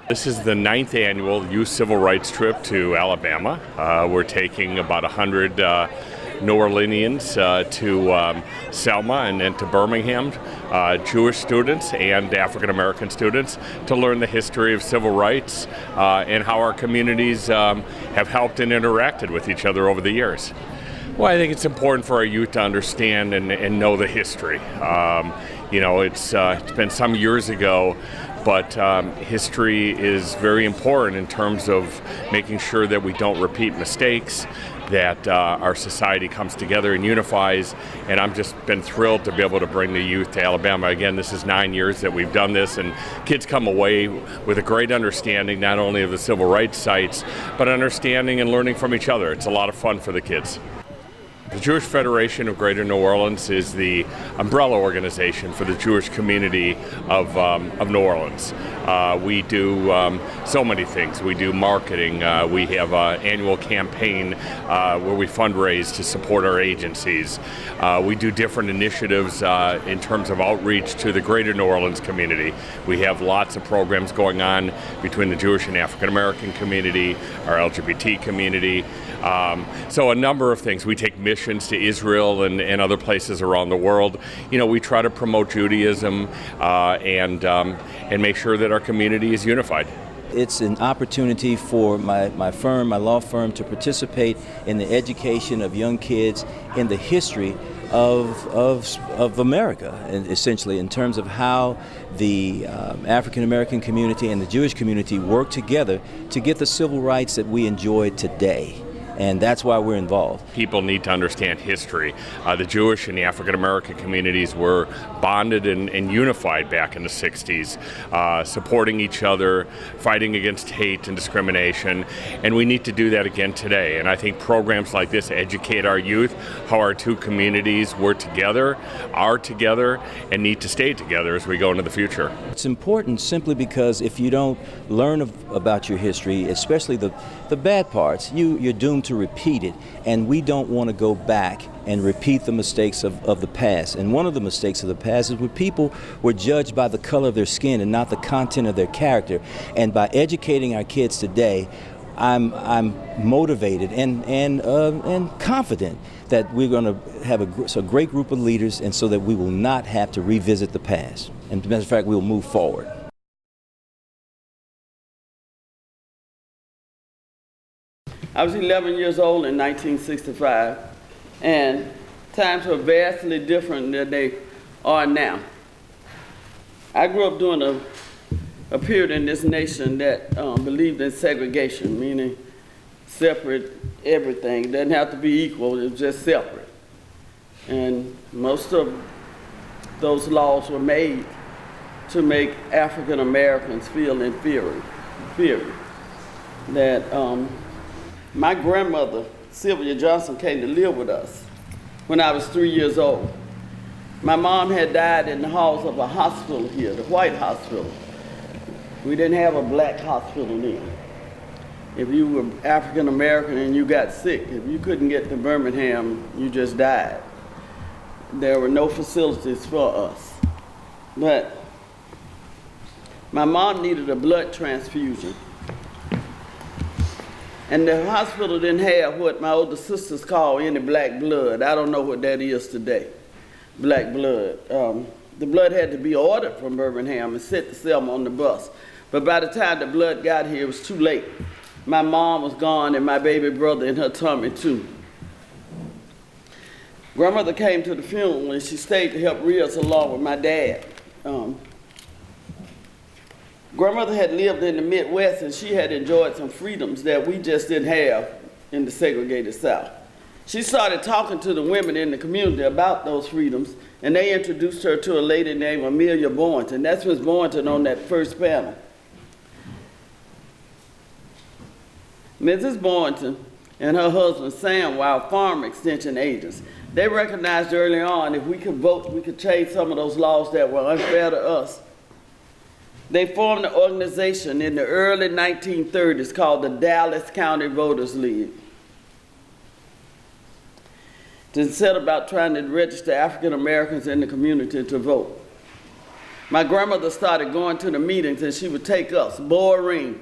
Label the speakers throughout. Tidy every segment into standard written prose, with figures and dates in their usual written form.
Speaker 1: This is the 9th annual youth civil rights trip to Alabama. We're taking about 100 New Orleanians to Selma and then to Birmingham, Jewish students and African American students, to learn the history of civil rights and how our communities have helped and interacted with each other over the years. Well, I think it's important for our youth to understand and know the history. It's been some years ago, but history is very important in terms of making sure that we don't repeat mistakes, that our society comes together and unifies, and I've just been thrilled to be able to bring the youth to Alabama. Again, this is 9 years that we've done this, and kids come away with a great understanding not only of the civil rights sites, but understanding and learning from each other. It's a lot of fun for the kids. The Jewish Federation of Greater New Orleans is the umbrella organization for the Jewish community of New Orleans. We do so many things. We do marketing. We have an annual campaign where we fundraise to support our agencies. We do different initiatives in terms of outreach to the Greater New Orleans community. We have lots of programs going on between the Jewish and African American community, our LGBT community. So a number of things. We take missions to Israel and other places around the world. We try to promote Judaism and make sure that our community is unified.
Speaker 2: It's an opportunity for my law firm, to participate in the education of young kids in the history of America, and essentially in terms of how the African American community and the Jewish community work together to get the civil rights that we enjoy today. And that's why we're involved.
Speaker 1: People need to understand history. The Jewish and the African American communities were bonded and unified back in the 60s, supporting each other, fighting against hate and discrimination, and we need to do that again today. And I think programs like this educate our youth how our two communities were together, are together, and need to stay together as we go into the future.
Speaker 2: It's important simply because if you don't learn about your history, especially the bad parts, you're doomed to repeat it, and we don't want to go back and repeat the mistakes of the past. And one of the mistakes of the past is when people were judged by the color of their skin and not the content of their character. And by educating our kids today, I'm motivated and confident that we're going to have a great group of leaders, and so that we will not have to revisit the past. And as a matter of fact, we'll move forward.
Speaker 3: I was 11 years old in 1965, and times were vastly different than they are now. I grew up during a period in this nation that believed in segregation, meaning separate everything. It doesn't have to be equal, it's just separate. And most of those laws were made to make African Americans feel inferior. That my grandmother, Sylvia Johnson, came to live with us when I was 3 years old. My mom had died in the halls of a hospital here, the White Hospital. We didn't have a black hospital then. If you were African American and you got sick, if you couldn't get to Birmingham, you just died. There were no facilities for us. But my mom needed a blood transfusion. And the hospital didn't have what my older sisters call any black blood. I don't know what that is today, black blood. The blood had to be ordered from Birmingham and sent to Selma on the bus. But by the time the blood got here, it was too late. My mom was gone and my baby brother in her tummy too. Grandmother came to the funeral and she stayed to help rear us along with my dad. Grandmother had lived in the Midwest, and she had enjoyed some freedoms that we just didn't have in the segregated South. She started talking to the women in the community about those freedoms, and they introduced her to a lady named Amelia Boynton. That's Miss Boynton on that first panel. Mrs. Boynton and her husband Sam were farm extension agents. They recognized early on if we could vote, we could change some of those laws that were unfair to us. They formed an organization in the early 1930s called the Dallas County Voters League to set about trying to register African Americans in the community to vote. My grandmother started going to the meetings and she would take us, boring.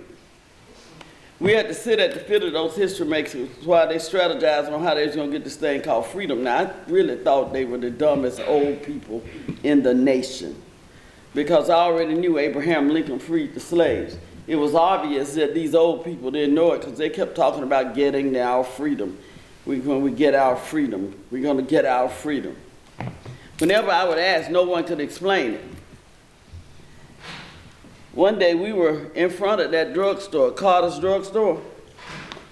Speaker 3: We had to sit at the feet of those history makers while they strategized on how they was gonna get this thing called freedom. Now, I really thought they were the dumbest old people in the nation because I already knew Abraham Lincoln freed the slaves. It was obvious that these old people didn't know it because they kept talking about getting our freedom. When we get our freedom, we're gonna get our freedom. Whenever I would ask, no one could explain it. One day we were in front of that drugstore, Carter's drugstore.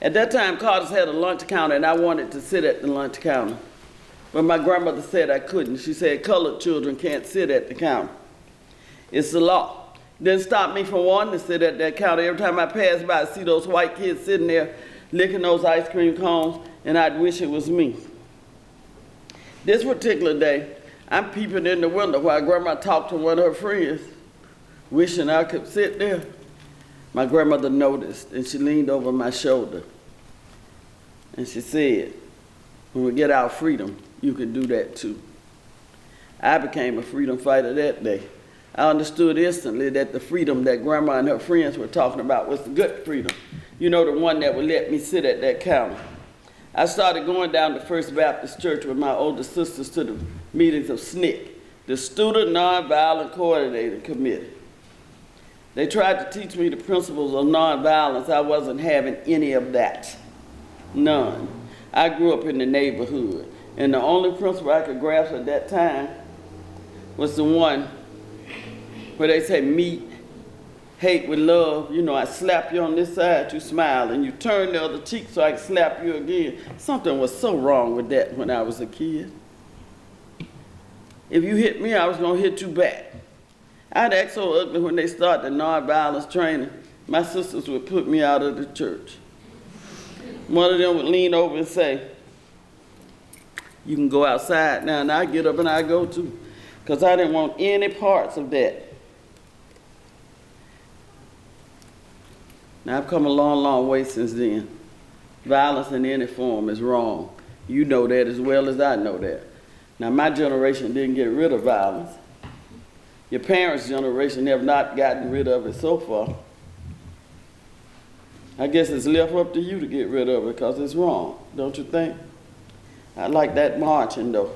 Speaker 3: At that time, Carter's had a lunch counter and I wanted to sit at the lunch counter. But my grandmother said I couldn't. She said colored children can't sit at the counter. It's the law. Didn't stop me from wanting to sit at that counter. Every time I passed by, I see those white kids sitting there licking those ice cream cones and I'd wish it was me. This particular day, I'm peeping in the window while Grandma talked to one of her friends, wishing I could sit there. My grandmother noticed and she leaned over my shoulder and she said, when we get our freedom, you can do that too. I became a freedom fighter that day. I understood instantly that the freedom that Grandma and her friends were talking about was the good freedom. You know, the one that would let me sit at that counter. I started going down to First Baptist Church with my older sisters to the meetings of SNCC, the Student Nonviolent Coordinating Committee. They tried to teach me the principles of nonviolence. I wasn't having any of that. None. I grew up in the neighborhood, and the only principle I could grasp at that time was the one where they say meet hate with love. You know, I slap you on this side, you smile, and you turn the other cheek so I can slap you again. Something was so wrong with that when I was a kid. If you hit me, I was gonna hit you back. I'd act so ugly when they started the nonviolence training. My sisters would put me out of the church. One of them would lean over and say, you can go outside now, and I'd get up and I'd go too, because I didn't want any parts of that. Now, I've come a long, long way since then. Violence in any form is wrong. You know that as well as I know that. Now, my generation didn't get rid of violence. Your parents' generation have not gotten rid of it so far. I guess it's left up to you to get rid of it because it's wrong, don't you think? I like that marching, though.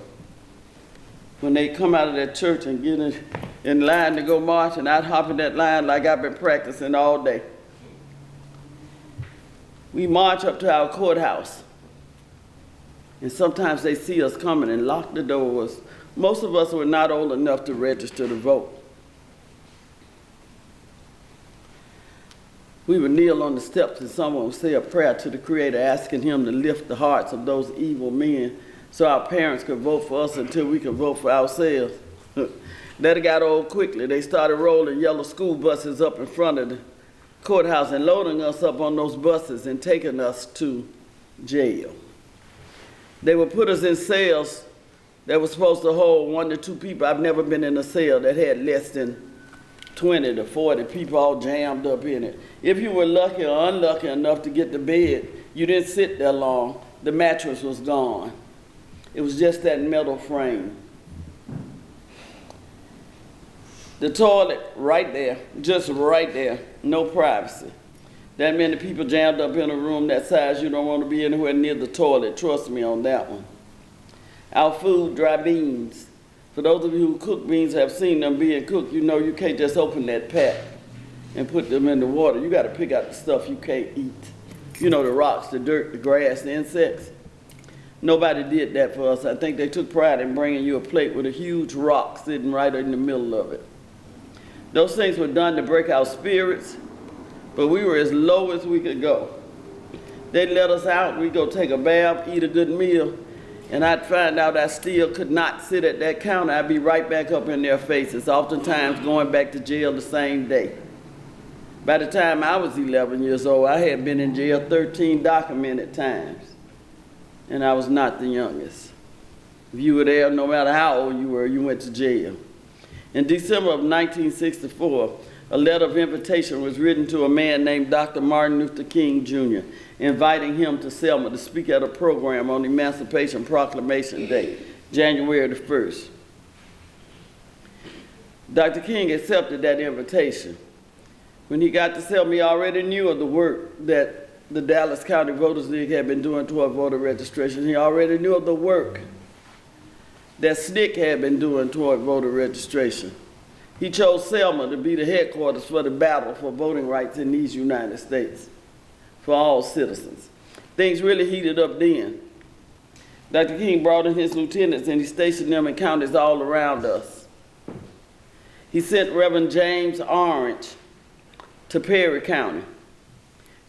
Speaker 3: When they come out of that church and get in line to go march, and I'd hop in that line like I've been practicing all day. We march up to our courthouse, and sometimes they see us coming and lock the doors. Most of us were not old enough to register to vote. We would kneel on the steps and someone would say a prayer to the Creator, asking him to lift the hearts of those evil men so our parents could vote for us until we could vote for ourselves. That got old quickly. They started rolling yellow school buses up in front of the courthouse and loading us up on those buses and taking us to jail. They would put us in cells that was supposed to hold 1 to 2 people. I've never been in a cell that had less than 20 to 40 people all jammed up in it. If you were lucky or unlucky enough to get to bed, you didn't sit there long. The mattress was gone. It was just that metal frame. The toilet right there, just right there, no privacy. That many people jammed up in a room that size, you don't want to be anywhere near the toilet. Trust me on that one. Our food, dry beans. For those of you who cook beans, have seen them being cooked, you know you can't just open that pack and put them in the water. You got to pick out the stuff you can't eat. You know, the rocks, the dirt, the grass, the insects. Nobody did that for us. I think they took pride in bringing you a plate with a huge rock sitting right in the middle of it. Those things were done to break our spirits, but we were as low as we could go. They'd let us out, we'd go take a bath, eat a good meal, and I'd find out I still could not sit at that counter. I'd be right back up in their faces, oftentimes going back to jail the same day. By the time I was 11 years old, I had been in jail 13 documented times, and I was not the youngest. If you were there, no matter how old you were, you went to jail. In December of 1964, a letter of invitation was written to a man named Dr. Martin Luther King, Jr., inviting him to Selma to speak at a program on Emancipation Proclamation Day, January the 1st. Dr. King accepted that invitation. When he got to Selma, he already knew of the work that the Dallas County Voters League had been doing toward voter registration. He already knew of the work that SNCC had been doing toward voter registration. He chose Selma to be the headquarters for the battle for voting rights in these United States for all citizens. Things really heated up then. Dr. King brought in his lieutenants and he stationed them in counties all around us. He sent Reverend James Orange to Perry County.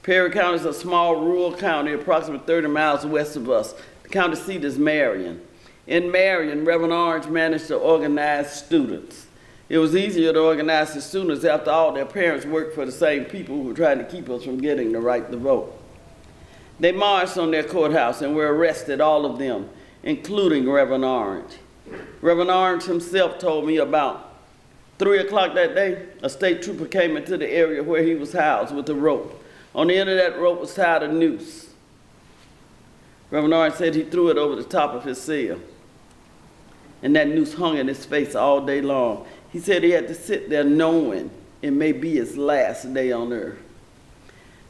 Speaker 3: Perry County is a small rural county approximately 30 miles west of us. The county seat is Marion. In Marion, Reverend Orange managed to organize students. It was easier to organize the students. After all, their parents worked for the same people who were trying to keep us from getting the right to vote. They marched on their courthouse and were arrested, all of them, including Reverend Orange. Reverend Orange himself told me about 3 o'clock that day, a state trooper came into the area where he was housed with a rope. On the end of that rope was tied a noose. Reverend Orange said he threw it over the top of his cell, and that noose hung in his face all day long. He said he had to sit there knowing it may be his last day on earth.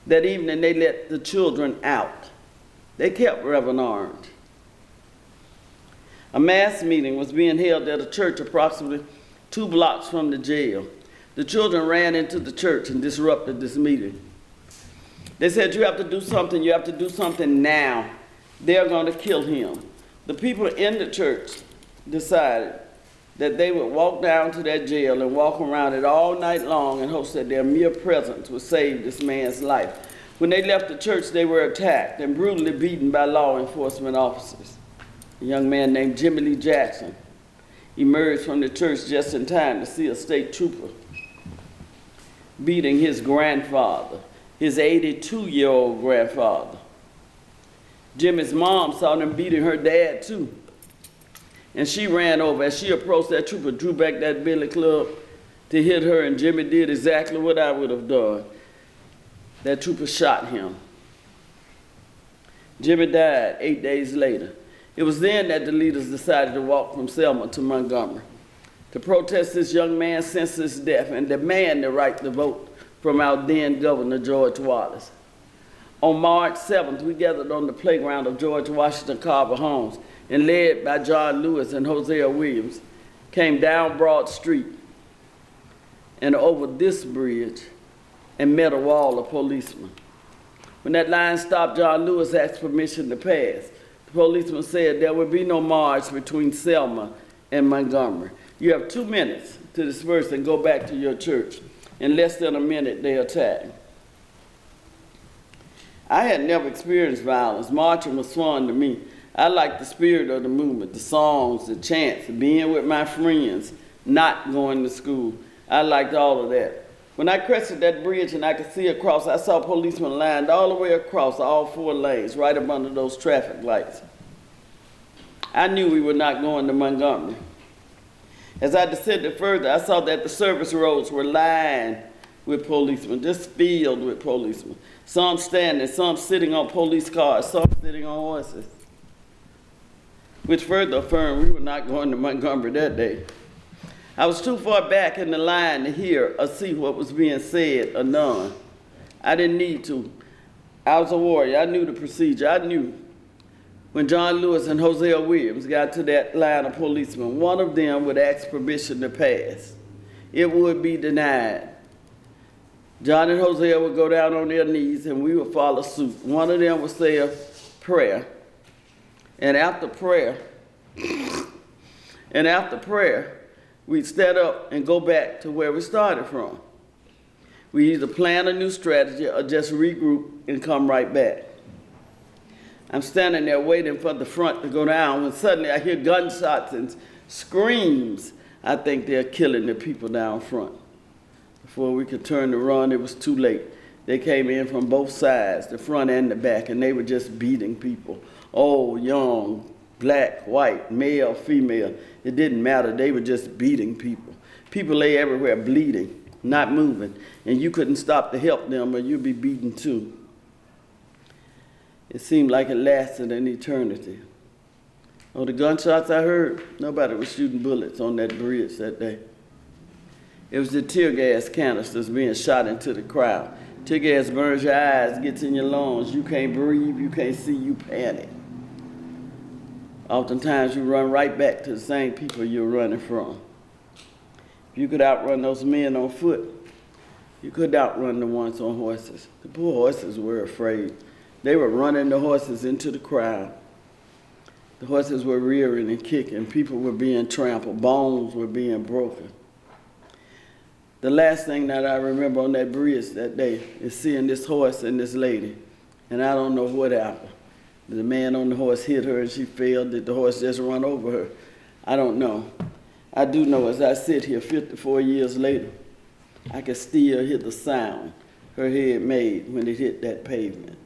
Speaker 3: That evening, they let the children out. They kept Reverend Orange. A mass meeting was being held at a church approximately 2 blocks from the jail. The children ran into the church and disrupted this meeting. They said, you have to do something now. They're going to kill him. The people in the church decided that they would walk down to that jail and walk around it all night long in hopes that their mere presence would save this man's life. When they left the church, they were attacked and brutally beaten by law enforcement officers. A young man named Jimmy Lee Jackson emerged from the church just in time to see a state trooper beating his grandfather, his 82-year-old grandfather. Jimmy's mom saw them beating her dad too. And she ran over. As she approached, that trooper drew back that billy club to hit her, and Jimmy did exactly what I would have done. That trooper shot him. Jimmy died 8 days later. It was then that the leaders decided to walk from Selma to Montgomery to protest this young man's senseless death and demand the right to vote from our then Governor George Wallace. On March 7th, we gathered on the playground of George Washington Carver Homes and led by John Lewis and Hosea Williams, came down Broad Street and over this bridge and met a wall of policemen. When that line stopped, John Lewis asked permission to pass. The policeman said there would be no march between Selma and Montgomery. You have 2 minutes to disperse and go back to your church. In less than a minute, they attacked. I had never experienced violence. Marching was fun to me. I liked the spirit of the movement, the songs, the chants, being with my friends, not going to school. I liked all of that. When I crested that bridge and I could see across, I saw policemen lined all the way across all 4 lanes, right up under those traffic lights. I knew we were not going to Montgomery. As I descended further, I saw that the service roads were lined with policemen, just filled with policemen. Some standing, some sitting on police cars, some sitting on horses, which further affirmed we were not going to Montgomery that day. I was too far back in the line to hear or see what was being said or done. I didn't need to. I was a warrior. I knew the procedure. I knew when John Lewis and Hosea Williams got to that line of policemen, one of them would ask permission to pass. It would be denied. John and Hosea would go down on their knees and we would follow suit. One of them would say a prayer. And after prayer, we'd stand up and go back to where we started from. We either plan a new strategy or just regroup and come right back. I'm standing there waiting for the front to go down when suddenly I hear gunshots and screams. I think they're killing the people down front. Before we could turn to run, it was too late. They came in from both sides, the front and the back, and they were just beating people. Old, young, black, white, male, female. It didn't matter. They were just beating people. People lay everywhere bleeding, not moving, and you couldn't stop to help them or you'd be beaten too. It seemed like it lasted an eternity. Oh, the gunshots I heard, nobody was shooting bullets on that bridge that day. It was the tear gas canisters being shot into the crowd. Tear gas burns your eyes, gets in your lungs. You can't breathe, you can't see, you panic. Oftentimes you run right back to the same people you're running from. If you could outrun those men on foot, you could outrun the ones on horses. The poor horses were afraid. They were running the horses into the crowd. The horses were rearing and kicking. People were being trampled. Bones were being broken. The last thing that I remember on that bridge that day is seeing this horse and this lady. And I don't know what happened. The man on the horse hit her and she fell. Did the horse just run over her? I don't know. I do know as I sit here 54 years later, I can still hear the sound her head made when it hit that pavement.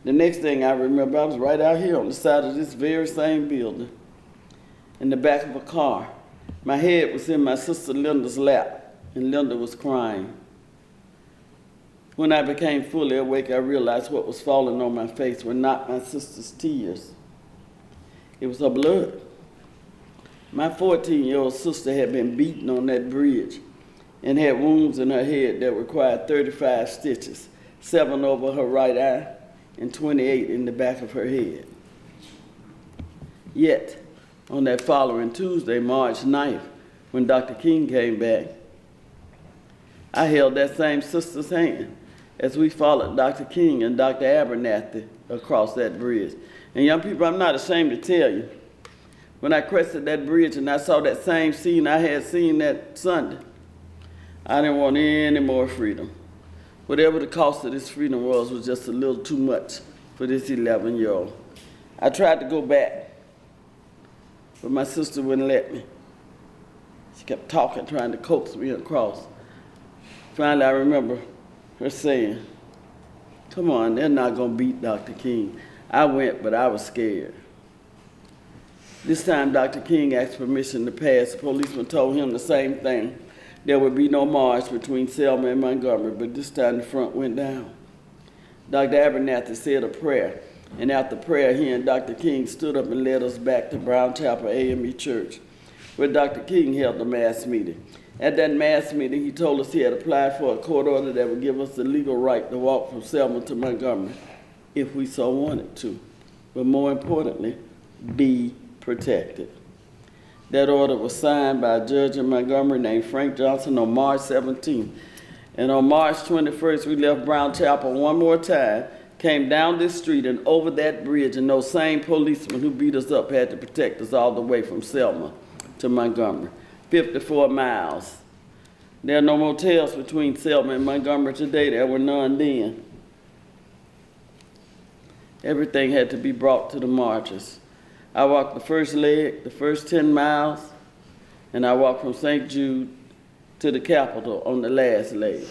Speaker 3: The next thing I remember, I was right out here on the side of this very same building, in the back of a car. My head was in my sister Linda's lap, and Linda was crying. When I became fully awake, I realized what was falling on my face were not my sister's tears. It was her blood. My 14-year-old sister had been beaten on that bridge and had wounds in her head that required 35 stitches, 7 over her right eye and 28 in the back of her head. Yet, on that following Tuesday, March 9th, when Dr. King came back, I held that same sister's hand as we followed Dr. King and Dr. Abernathy across that bridge. And young people, I'm not ashamed to tell you, when I crested that bridge and I saw that same scene I had seen that Sunday, I didn't want any more freedom. Whatever the cost of this freedom was just a little too much for this 11-year-old. I tried to go back, but my sister wouldn't let me. She kept talking, trying to coax me across. Finally, I remember her saying, "Come on, they're not gonna beat Dr. King." I went, but I was scared. This time, Dr. King asked permission to pass. The policeman told him the same thing. There would be no march between Selma and Montgomery, but this time the front went down. Dr. Abernathy said a prayer, and after prayer, he and Dr. King stood up and led us back to Brown Chapel AME Church, where Dr. King held the mass meeting. At that mass meeting, he told us he had applied for a court order that would give us the legal right to walk from Selma to Montgomery, if we so wanted to, but more importantly, be protected. That order was signed by a judge in Montgomery named Frank Johnson on March 17th. And on March 21st, we left Brown Chapel one more time, came down this street and over that bridge, and those same policemen who beat us up had to protect us all the way from Selma to Montgomery, 54 miles. There are no motels between Selma and Montgomery today. There were none then. Everything had to be brought to the marches. I walked the first leg, the first 10 miles, and I walked from St. Jude to the Capitol on the last leg.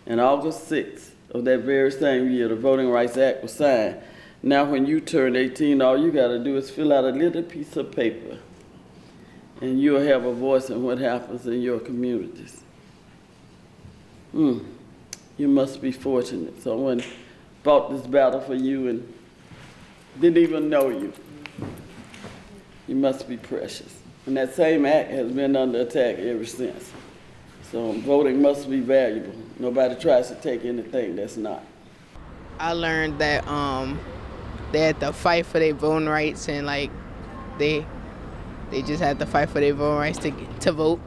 Speaker 3: And August 6th of that very same year, the Voting Rights Act was signed. Now when you turn 18, all you gotta do is fill out a little piece of paper, and you'll have a voice in what happens in your communities. You must be fortunate. Someone fought this battle for you and didn't even know you. You must be precious. And that same act has been under attack ever since. So voting must be valuable. Nobody tries to take anything that's not.
Speaker 4: I learned that they had to fight for their voting rights, and like they just had to fight for their voting rights to vote.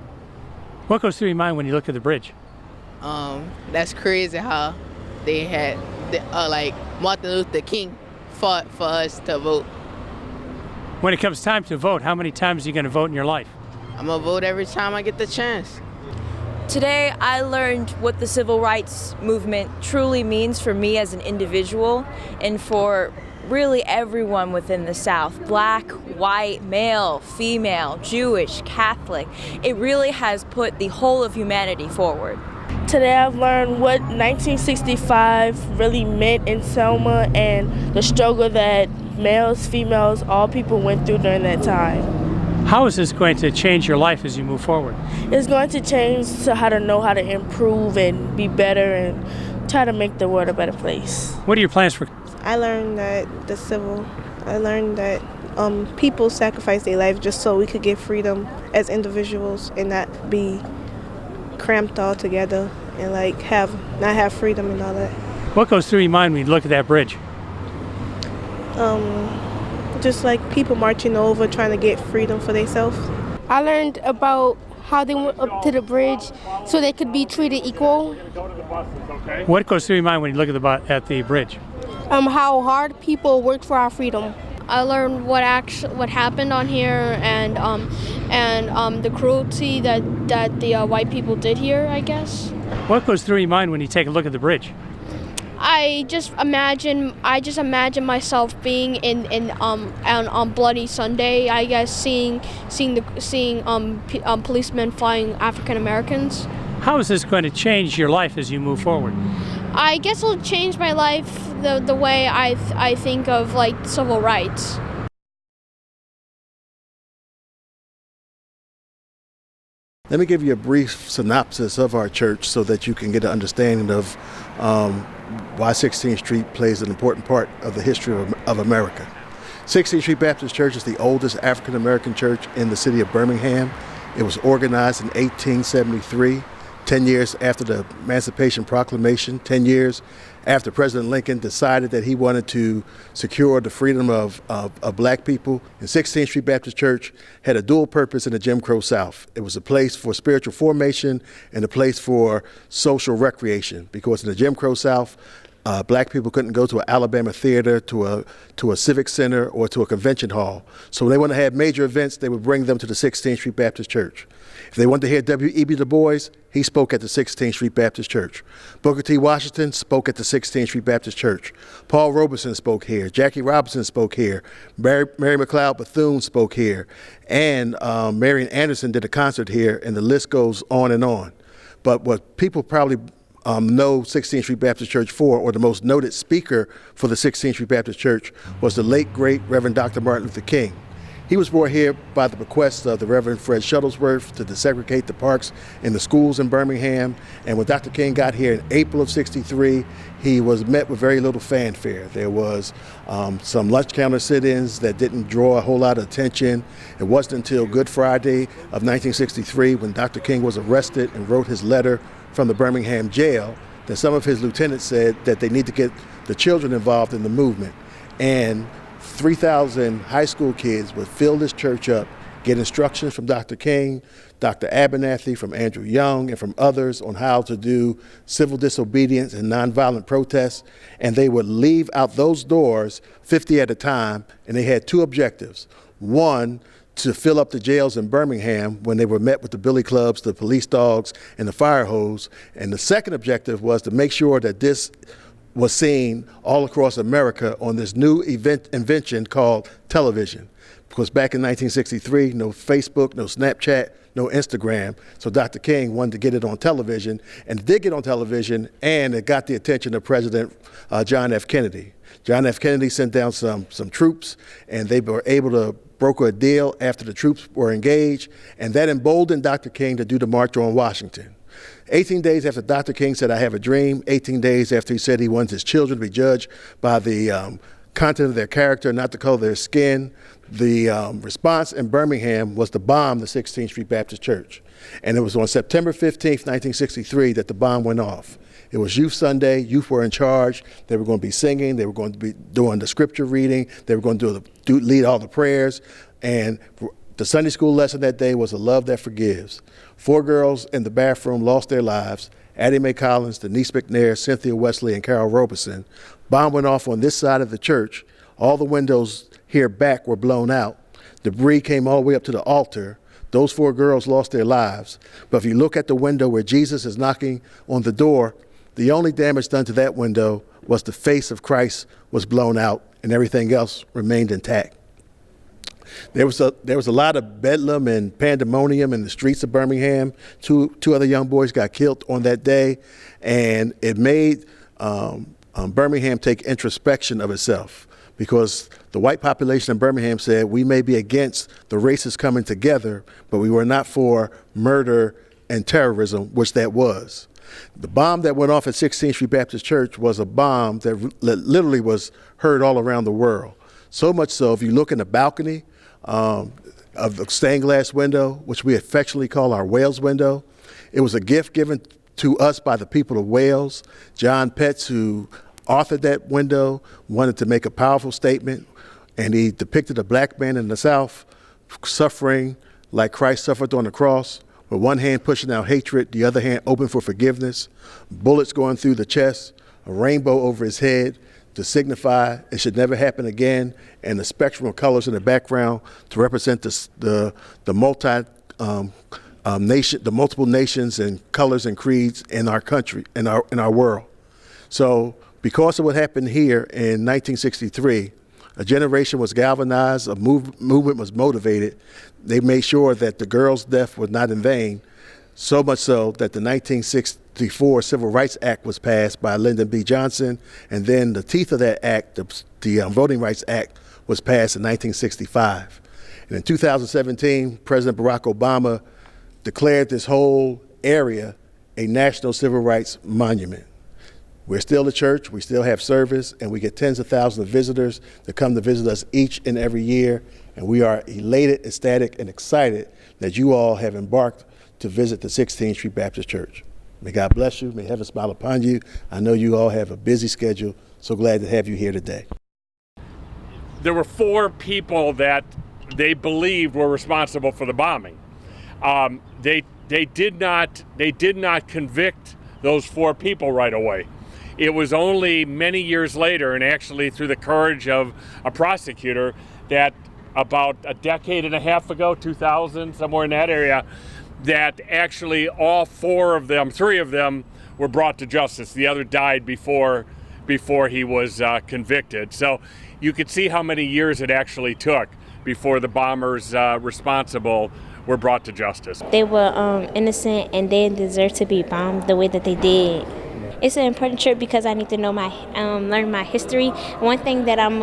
Speaker 5: What goes through your mind when you look at the bridge?
Speaker 4: That's crazy how they had like Martin Luther King fought for us to vote.
Speaker 5: When it comes time to vote, how many times are you going to vote in your life?
Speaker 4: I'm gonna vote every time I get the chance.
Speaker 6: Today I learned what the civil rights movement truly means for me as an individual and for really everyone within the South. Black, white, male, female, Jewish, Catholic. It really has put the whole of humanity forward.
Speaker 7: Today I've learned what 1965 really meant in Selma and the struggle that males, females, all people went through during that time.
Speaker 5: How is this going to change your life as you move forward?
Speaker 7: It's going to change to how to know how to improve and be better and try to make the world a better place.
Speaker 5: What are your plans for?
Speaker 8: I learned that
Speaker 7: people sacrificed their life just so we could get freedom as individuals and not be cramped all together and like not have freedom and all that.
Speaker 5: What goes through your mind when you look at that bridge?
Speaker 7: Just like people marching over trying to get freedom for themselves.
Speaker 8: I learned about how they went up to the bridge so they could be treated equal.
Speaker 5: What goes through your mind when you look at the bridge?
Speaker 8: How hard people worked for our freedom.
Speaker 9: I learned what happened on here and the cruelty that the white people did here, I guess.
Speaker 5: What goes through your mind when you take a look at the bridge?
Speaker 9: I just imagine myself being on Bloody Sunday, I guess, seeing policemen flying African Americans.
Speaker 5: How is this going to change your life as you move forward?
Speaker 9: I guess it'll change my life the way I think of like civil rights.
Speaker 10: Let me give you a brief synopsis of our church so that you can get an understanding of why 16th Street plays an important part of the history of America. 16th Street Baptist Church is the oldest African American church in the city of Birmingham. It was organized in 1873, 10 years after the Emancipation Proclamation, 10 years after President Lincoln decided that he wanted to secure the freedom of black people. And 16th Street Baptist Church had a dual purpose in the Jim Crow South. It was a place for spiritual formation and a place for social recreation, because in the Jim Crow South, black people couldn't go to an Alabama theater, to a civic center, or to a convention hall. So when they wanted to have major events, they would bring them to the 16th Street Baptist Church. If they wanted to hear W.E.B. Du Bois, he spoke at the 16th Street Baptist Church. Booker T. Washington spoke at the 16th Street Baptist Church. Paul Robeson spoke here. Jackie Robinson spoke here. Mary McLeod Bethune spoke here. And Marian Anderson did a concert here, and the list goes on and on. But what people probably know 16th Street Baptist Church for, or the most noted speaker for the 16th Street Baptist Church, was the late, great Reverend Dr. Martin Luther King. He was brought here by the bequest of the Reverend Fred Shuttlesworth to desegregate the parks in the schools in Birmingham. And when Dr. King got here in April of '63, he was met with very little fanfare. There was some lunch counter sit-ins that didn't draw a whole lot of attention. It wasn't until Good Friday of 1963, when Dr. King was arrested and wrote his letter from the Birmingham jail, that some of his lieutenants said that they need to get the children involved in the movement. And 3,000 high school kids would fill this church up, get instructions from Dr. King, Dr. Abernathy, from Andrew Young, and from others on how to do civil disobedience and nonviolent protests. And they would leave out those doors 50 at a time, and they had two objectives. One, to fill up the jails in Birmingham when they were met with the billy clubs, the police dogs, and the fire hose. And the second objective was to make sure that this was seen all across America on this new invention called television. Because back in 1963, no Facebook, no Snapchat, no Instagram. So Dr. King wanted to get it on television, and it did get on television, and it got the attention of President John F. Kennedy. John F. Kennedy sent down some troops, and they were able to broker a deal after the troops were engaged, and that emboldened Dr. King to do the March on Washington. 18 days after Dr. King said, "I have a dream," 18 days after he said he wants his children to be judged by the content of their character, not the color of their skin, the response in Birmingham was to bomb the 16th Street Baptist Church. And it was on September 15th, 1963, that the bomb went off. It was Youth Sunday. Youth were in charge. They were going to be singing. They were going to be doing the scripture reading. They were going to lead all the prayers. And the Sunday school lesson that day was a love that forgives. 4 girls in the bathroom lost their lives. Addie Mae Collins, Denise McNair, Cynthia Wesley, and Carol Robeson. Bomb went off on this side of the church. All the windows here back were blown out. Debris came all the way up to the altar. Those 4 girls lost their lives. But if you look at the window where Jesus is knocking on the door, the only damage done to that window was the face of Christ was blown out, and everything else remained intact. There was a lot of bedlam and pandemonium in the streets of Birmingham. Two other young boys got killed on that day, and it made Birmingham take introspection of itself, because the white population in Birmingham said, we may be against the races coming together, but we were not for murder and terrorism, which that was. The bomb that went off at 16th Street Baptist Church was a bomb that literally was heard all around the world. So much so, if you look in the balcony of the stained glass window, which we affectionately call our Wales window, it was a gift given to us by the people of Wales. John Petts, who authored that window, wanted to make a powerful statement, and he depicted a black man in the South suffering like Christ suffered on the cross, with one hand pushing out hatred, the other hand open for forgiveness, bullets going through the chest, a rainbow over his head to signify it should never happen again, and the spectrum of colors in the background to represent the multiple nations and colors and creeds in our country, in our world. So because of what happened here in 1963, a generation was galvanized, a movement was motivated. They made sure that the girls' death was not in vain, so much so that the 1964 Civil Rights Act was passed by Lyndon B. Johnson, and then the teeth of that act, the Voting Rights Act, was passed in 1965. And in 2017, President Barack Obama declared this whole area a National Civil Rights Monument. We're still a church, we still have service, and we get tens of thousands of visitors that come to visit us each and every year. And we are elated, ecstatic, and excited that you all have embarked to visit the 16th Street Baptist Church. May God bless you, may heaven smile upon you. I know you all have a busy schedule, so glad to have you here today.
Speaker 1: There were 4 people that they believed were responsible for the bombing. They did not convict those 4 people right away. It was only many years later, and actually through the courage of a prosecutor, that about a decade and a half ago, 2000, somewhere in that area, that actually all 3 of them were brought to justice. The other died before he was convicted. So you could see how many years it actually took before the bombers responsible were brought to justice.
Speaker 11: They were innocent, and they deserve to be bombed the way that they did. It's an important trip because I need to know learn my history. One thing that I'm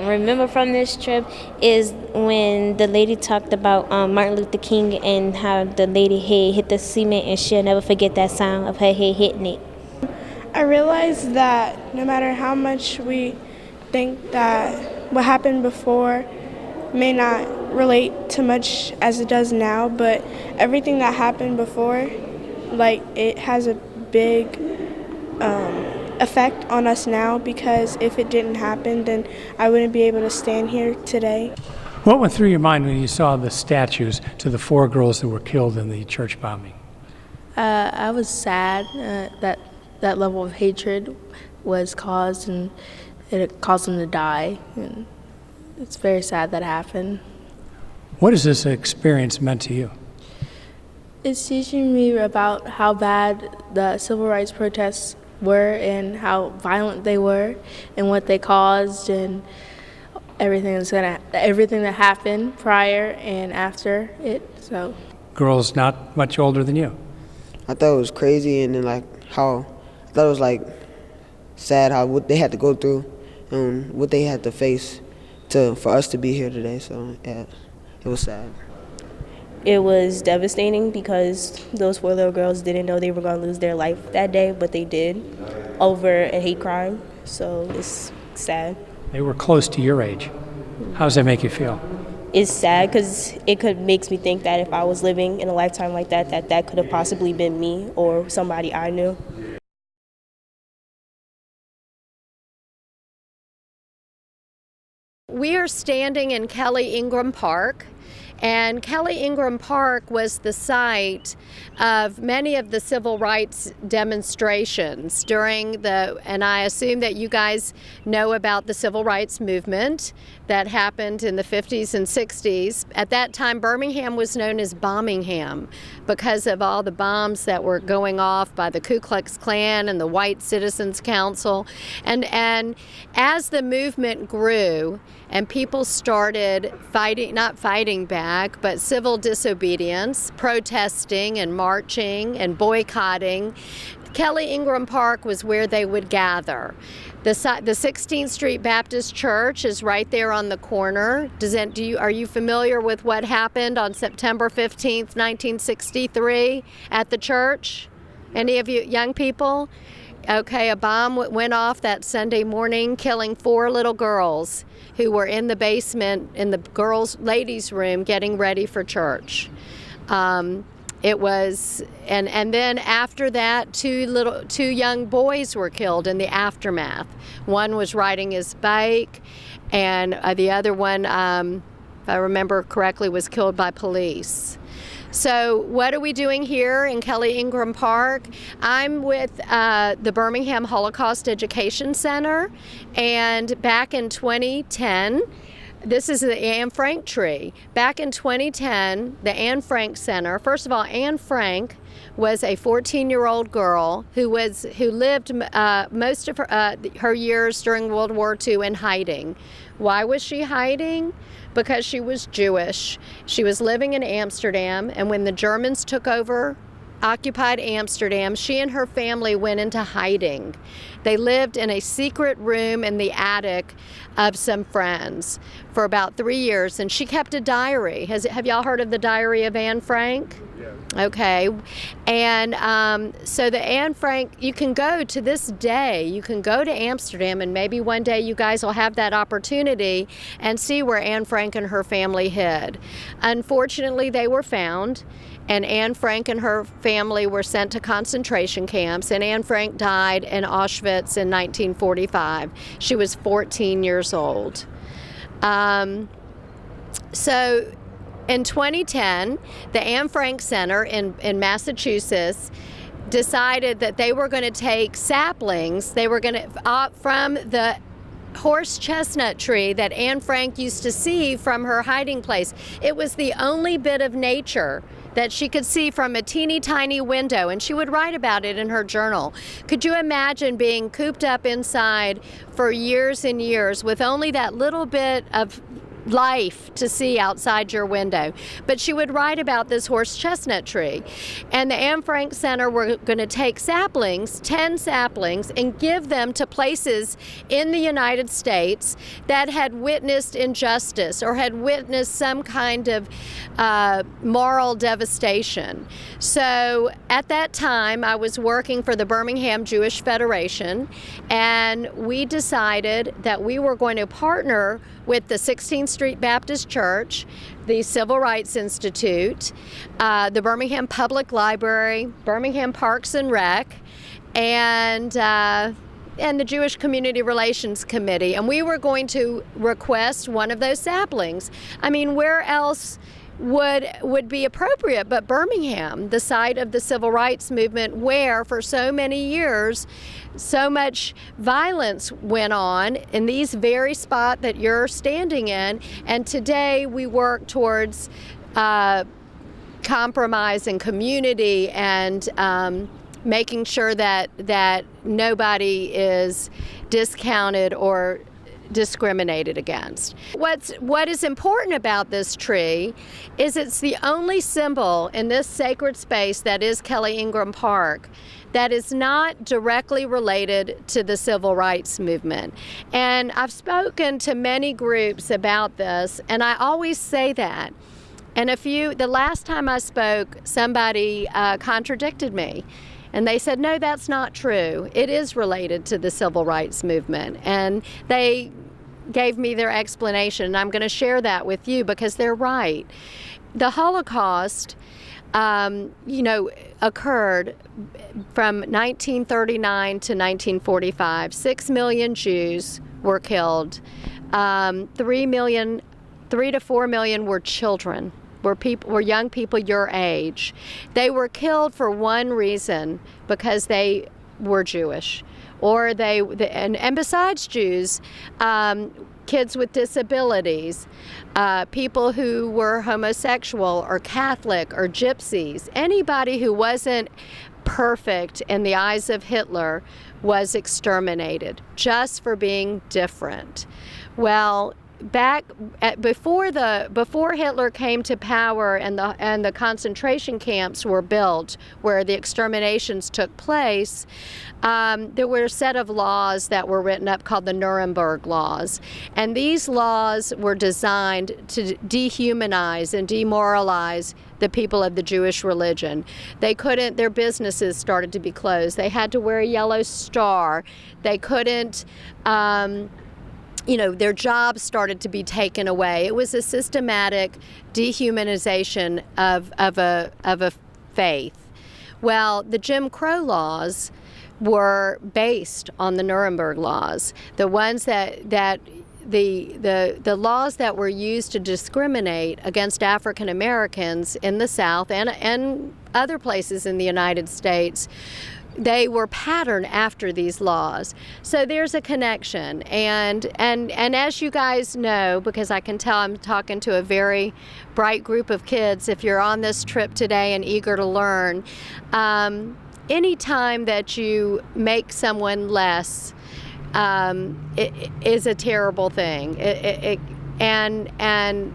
Speaker 11: remember from this trip is when the lady talked about Martin Luther King and how the lady head hit the cement, and she'll never forget that sound of her head hitting it.
Speaker 7: I realized that no matter how much we think that what happened before may not relate to much as it does now, but everything that happened before, like, it has a big effect on us now, because if it didn't happen, then I wouldn't be able to stand here today.
Speaker 5: What went through your mind when you saw the statues to the 4 girls that were killed in the church bombing?
Speaker 7: I was sad that that level of hatred was caused, and it caused them to die. And it's very sad that happened.
Speaker 5: What has this experience meant to you?
Speaker 7: It's teaching me about how bad the civil rights protests were and how violent they were and what they caused, and everything that happened prior and after it. So
Speaker 5: Girls not much older than you.
Speaker 12: I thought it was crazy, and then I thought it was sad what they had to go through and what they had to face for us to be here today. So yeah, it was sad.
Speaker 11: It was devastating because those 4 little girls didn't know they were going to lose their life that day, but they did, over a hate crime. So it's sad.
Speaker 5: They were close to your age. How does that make you feel?
Speaker 11: It's sad because makes me think that if I was living in a lifetime like that could have possibly been me or somebody I knew.
Speaker 13: We are standing in Kelly Ingram Park, and Kelly Ingram Park was the site of many of the civil rights demonstrations and I assume that you guys know about the civil rights movement that happened in the 50s and 60s. At that time, Birmingham was known as Bombingham because of all the bombs that were going off by the Ku Klux Klan and the White Citizens Council. And as the movement grew and people started not fighting back, but civil disobedience, protesting and marching and boycotting, Kelly Ingram Park was where they would gather. The 16th Street Baptist Church is right there on the corner. Are you familiar with what happened on September 15th, 1963 at the church? Any of you young people? Okay, a bomb went off that Sunday morning, killing 4 little girls who were in the basement in the ladies' room getting ready for church. It was, and then after that, 2 young boys were killed in the aftermath. One was riding his bike, and the other one, if I remember correctly, was killed by police. So what are we doing here in Kelly Ingram Park? I'm with the Birmingham Holocaust Education Center, and back in 2010, this is the Anne Frank tree. Back in 2010, the Anne Frank Center, first of all, Anne Frank was a 14-year-old girl who lived most of her years during World War II in hiding. Why was she hiding? Because she was Jewish. She was living in Amsterdam, and when the Germans took over, occupied Amsterdam, she and her family went into hiding. They lived in a secret room in the attic of some friends for about 3 years, and she kept a diary. Have y'all heard of the Diary of Anne Frank? Yeah. Okay. And so the Anne Frank, you can go to this day, you can go to Amsterdam, and maybe one day you guys will have that opportunity and see where Anne Frank and her family hid. Unfortunately, they were found, and Anne Frank and her family were sent to concentration camps, and Anne Frank died in Auschwitz in 1945. She was 14 years old. So in 2010, the Anne Frank Center in Massachusetts decided that they were going to take saplings, they were going to, from the horse chestnut tree that Anne Frank used to see from her hiding place. It was the only bit of nature that she could see from a teeny tiny window, and she would write about it in her journal. Could you imagine being cooped up inside for years and years with only that little bit of life to see outside your window? But she would write about this horse chestnut tree. And the Anne Frank Center were going to take saplings, 10 saplings, and give them to places in the United States that had witnessed injustice or had witnessed some kind of moral devastation. So at that time, I was working for the Birmingham Jewish Federation, and we decided that we were going to partner with the 16th Street Baptist Church, the Civil Rights Institute, the Birmingham Public Library, Birmingham Parks and Rec, and the Jewish Community Relations Committee. And we were going to request one of those saplings. I mean, where else would be appropriate but Birmingham, the site of the civil rights movement, where for so many years so much violence went on in these very spot that you're standing in. And today we work towards compromise and community and making sure that nobody is discounted or discriminated against. What is important about this tree is it's the only symbol in this sacred space that is Kelly Ingram Park that is not directly related to the civil rights movement. And I've spoken to many groups about this, and I always say that. And the last time I spoke, somebody contradicted me. And they said, no, that's not true. It is related to the civil rights movement. And they gave me their explanation, and I'm going to share that with you because they're right. The Holocaust, occurred from 1939 to 1945. 6 million Jews were killed. 3 to 4 million were children. Were young people your age. They were killed for one reason, because they were Jewish, or and besides Jews, kids with disabilities, people who were homosexual or Catholic or gypsies, anybody who wasn't perfect in the eyes of Hitler was exterminated just for being different. Well, before Hitler came to power and the concentration camps were built where the exterminations took place, there were a set of laws that were written up called the Nuremberg laws, and these laws were designed to dehumanize and demoralize the people of the Jewish religion. Their businesses started to be closed. They had to wear a yellow star. They couldn't, their jobs started to be taken away. It was a systematic dehumanization of a faith. Well, the Jim Crow laws were based on the Nuremberg laws. The ones the laws that were used to discriminate against African Americans in the South and other places in the United States, they were patterned after these laws. So there's a connection. And as you guys know, because I can tell I'm talking to a very bright group of kids, if you're on this trip today and eager to learn, any time that you make someone less, it is a terrible thing. And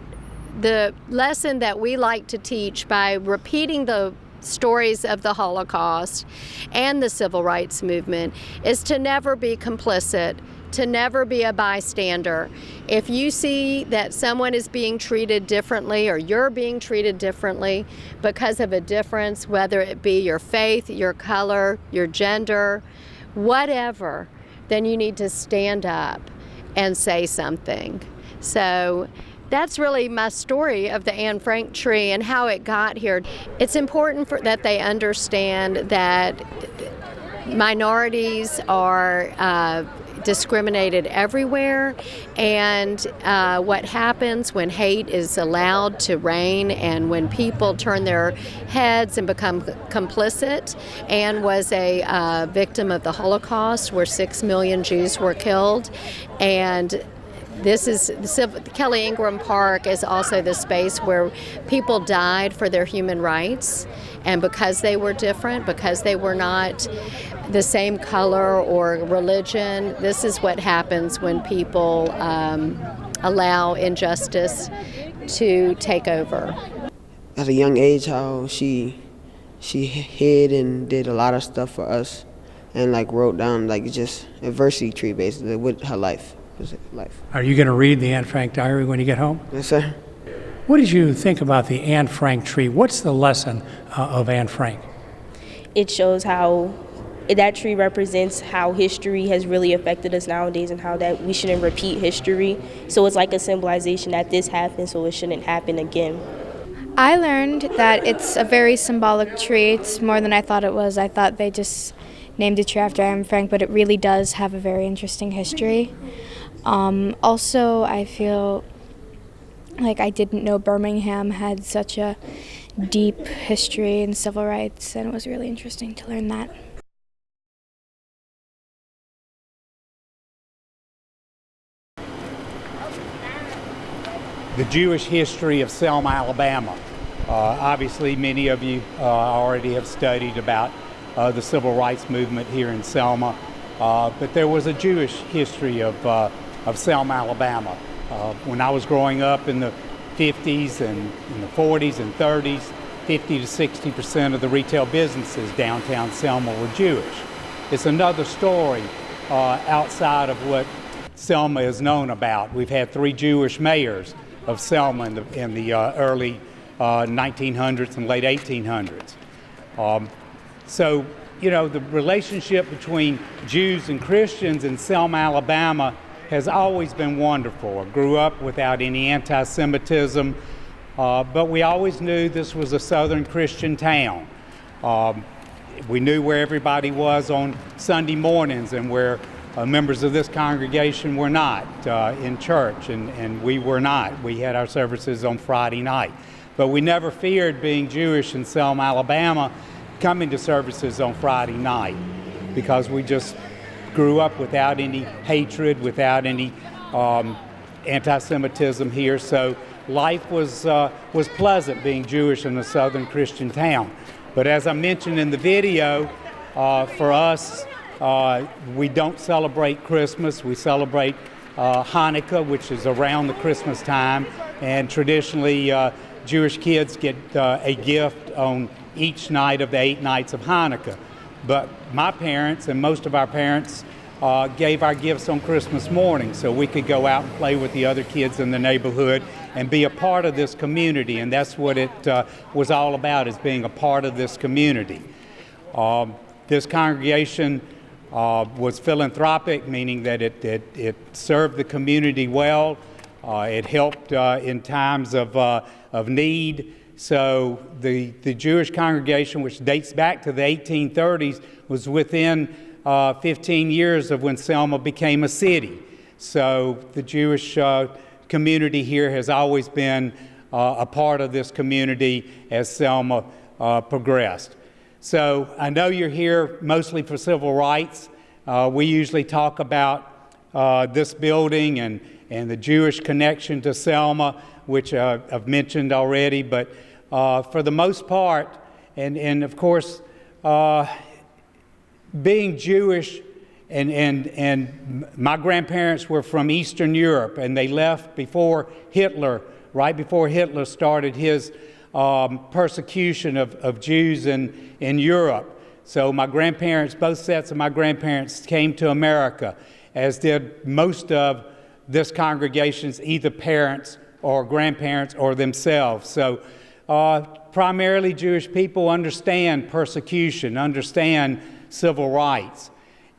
Speaker 13: the lesson that we like to teach by repeating the stories of the Holocaust and the Civil Rights Movement is to never be complicit, to never be a bystander. If you see that someone is being treated differently or you're being treated differently because of a difference, whether it be your faith, your color, your gender, whatever, then you need to stand up and say something. So that's really my story of the Anne Frank tree and how it got here. It's important that they understand that minorities are discriminated everywhere, and what happens when hate is allowed to reign and when people turn their heads and become complicit. Anne was a victim of the Holocaust where 6 million Jews were killed, and Kelly Ingram Park is also the space where people died for their human rights, and because they were different, because they were not the same color or religion, this is what happens when people allow injustice to take over.
Speaker 12: At a young age, how she hid and did a lot of stuff for us, and wrote down just a adversity tree basically with her life.
Speaker 5: Are you going to read the Anne Frank diary when you get home?
Speaker 12: Yes, sir.
Speaker 5: What did you think about the Anne Frank tree? What's the lesson of Anne Frank?
Speaker 14: It shows how that tree represents how history has really affected us nowadays and how that we shouldn't repeat history. So it's like a symbolization that this happened, so it shouldn't happen again.
Speaker 8: I learned that it's a very symbolic tree. It's more than I thought it was. I thought they just named the tree after Anne Frank, but it really does have a very interesting history. Also, I feel like I didn't know Birmingham had such a deep history in civil rights, and it was really interesting to learn that.
Speaker 15: The Jewish history of Selma, Alabama. Obviously, many of you already have studied about the civil rights movement here in Selma, but there was a Jewish history of Selma, Alabama. When I was growing up in the 50s and in the 40s and 30s, 50 to 60% of the retail businesses downtown Selma were Jewish. It's another story outside of what Selma is known about. We've had 3 Jewish mayors of Selma in the early 1900s and late 1800s. So, the relationship between Jews and Christians in Selma, Alabama has always been wonderful. I grew up without any anti-Semitism, but we always knew this was a Southern Christian town. We knew where everybody was on Sunday mornings and where members of this congregation were not in church, and we were not. We had our services on Friday night. But we never feared being Jewish in Selma, Alabama, coming to services on Friday night, because we just grew up without any hatred, without any anti-Semitism here. So life was pleasant being Jewish in a Southern Christian town. But as I mentioned in the video, for us, we don't celebrate Christmas. We celebrate Hanukkah, which is around the Christmas time, and traditionally Jewish kids get a gift on each night of the 8 nights of Hanukkah. But my parents and most of our parents gave our gifts on Christmas morning so we could go out and play with the other kids in the neighborhood and be a part of this community. And that's what it was all about, is being a part of this community. This congregation was philanthropic, meaning that it served the community well. It helped in times of need. So the Jewish congregation, which dates back to the 1830s, was within 15 years of when Selma became a city. So the Jewish community here has always been a part of this community as Selma progressed. So I know you're here mostly for civil rights. We usually talk about this building and the Jewish connection to Selma, which I've mentioned already, but for the most part, and of course, being Jewish, and my grandparents were from Eastern Europe, and they left before Hitler, right before Hitler started his persecution of Jews in Europe. So my grandparents, both sets of my grandparents, came to America, as did most of this congregation's either parents or grandparents or themselves. So primarily Jewish people understand persecution, understand civil rights.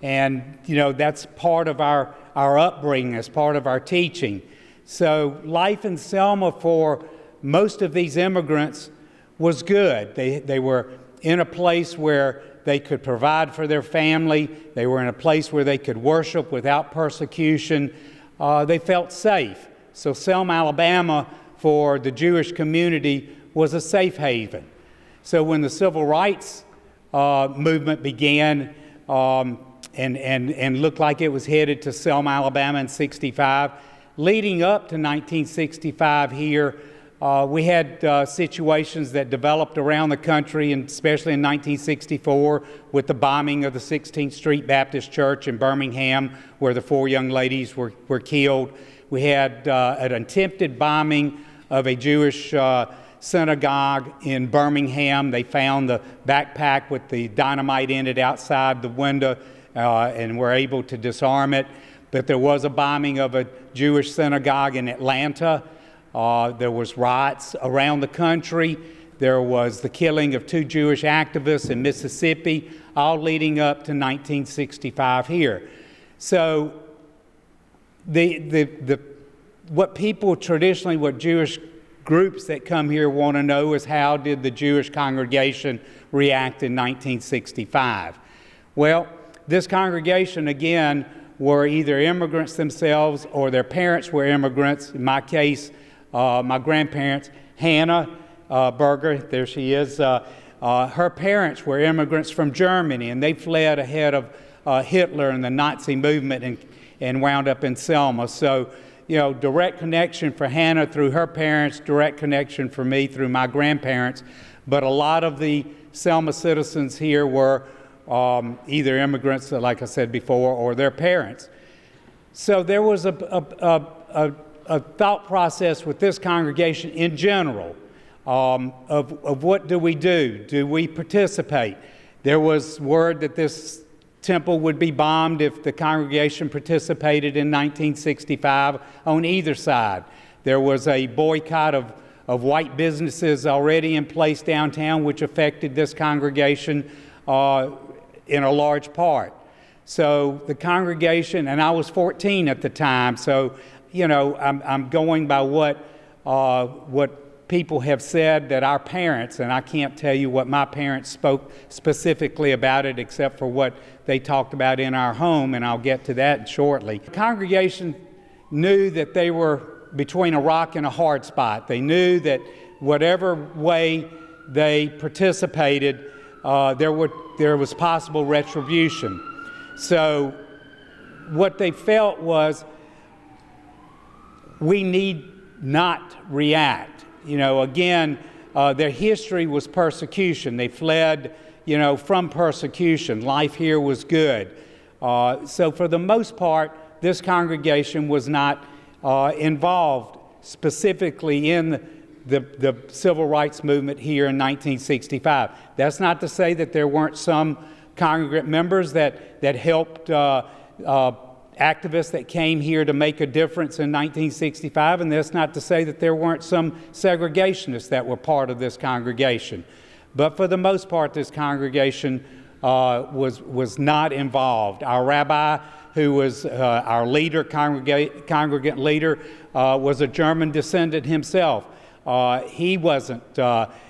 Speaker 15: And, you know, that's part of our upbringing, as part of our teaching. So life in Selma for most of these immigrants was good. They were in a place where they could provide for their family. They were in a place where they could worship without persecution. They felt safe. So Selma, Alabama, for the Jewish community was a safe haven. So when the civil rights movement began and looked like it was headed to Selma, Alabama in '65, leading up to 1965 here, we had situations that developed around the country, and especially in 1964 with the bombing of the 16th Street Baptist Church in Birmingham, where the 4 young ladies were killed. We had an attempted bombing of a Jewish synagogue in Birmingham. They found the backpack with the dynamite in it outside the window and were able to disarm it. But there was a bombing of a Jewish synagogue in Atlanta. There was riots around the country. There was the killing of 2 Jewish activists in Mississippi, all leading up to 1965 here. So what people traditionally, what Jewish groups that come here want to know is, how did the Jewish congregation react in 1965? Well, this congregation, again, were either immigrants themselves or their parents were immigrants. In my case, my grandparents, Hannah Berger, there she is, her parents were immigrants from Germany, and they fled ahead of Hitler and the Nazi movement and wound up in Selma. So, you know, direct connection for Hannah through her parents, direct connection for me through my grandparents. But a lot of the Selma citizens here were either immigrants, like I said before, or their parents. So there was a thought process with this congregation in general of what do we do? Do we participate? There was word that this temple would be bombed if the congregation participated in 1965 on either side. There was a boycott of white businesses already in place downtown, which affected this congregation in a large part. So the congregation, and I was 14 at the time, so, you know, I'm going by what people have said that our parents, and I can't tell you what my parents spoke specifically about it except for what they talked about in our home, and I'll get to that shortly. The congregation knew that they were between a rock and a hard spot. They knew that whatever way they participated, there was possible retribution. So what they felt was, we need not react. You know, again, their history was persecution. They fled, you know, from persecution. Life here was good. So for the most part, this congregation was not involved specifically in the civil rights movement here in 1965. That's not to say that there weren't some congregant members that helped activists that came here to make a difference in 1965, and that's not to say that there weren't some segregationists that were part of this congregation. But for the most part, this congregation was not involved. Our rabbi, who was our leader, congregant leader, was a German descendant himself. He wasn't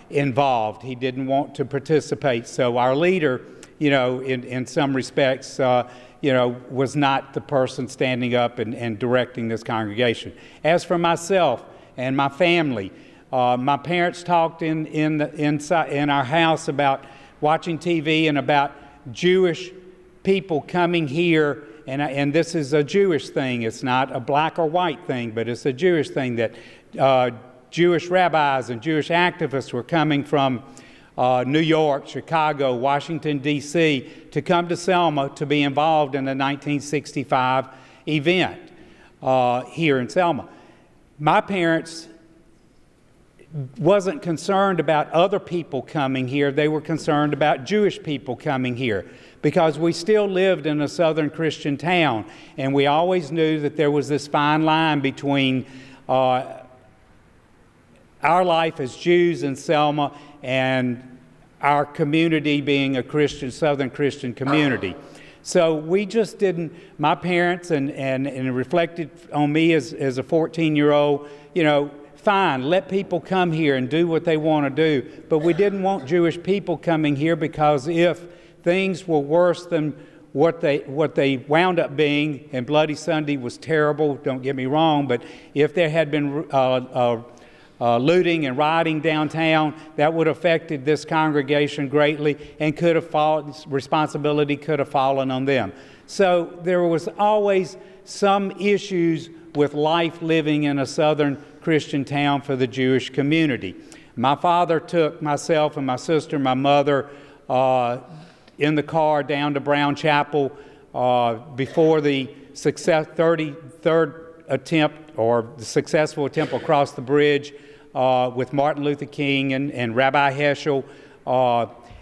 Speaker 15: involved. He didn't want to participate. So our leader, in some respects, was not the person standing up and directing this congregation. As for myself and my family, my parents talked in our house about watching TV and about Jewish people coming here, and this is a Jewish thing. It's not a black or white thing, but it's a Jewish thing that Jewish rabbis and Jewish activists were coming from New York, Chicago, Washington, D.C., to come to Selma to be involved in the 1965 event here in Selma. My parents wasn't concerned about other people coming here. They were concerned about Jewish people coming here because we still lived in a Southern Christian town, and we always knew that there was this fine line between our life as Jews in Selma and our community being a Christian, Southern Christian community. So we just didn't, my parents, and it reflected on me as a 14-year-old, fine, let people come here and do what they want to do. But we didn't want Jewish people coming here because if things were worse than what they wound up being, and Bloody Sunday was terrible, don't get me wrong, but if there had been looting and rioting downtown, that would have affected this congregation greatly and responsibility could have fallen on them. So there was always some issues with life living in a Southern Christian town for the Jewish community. My father took myself and my sister, my mother, in the car down to Brown Chapel before the 33rd attempt or the successful attempt across the bridge with Martin Luther King and Rabbi Heschel.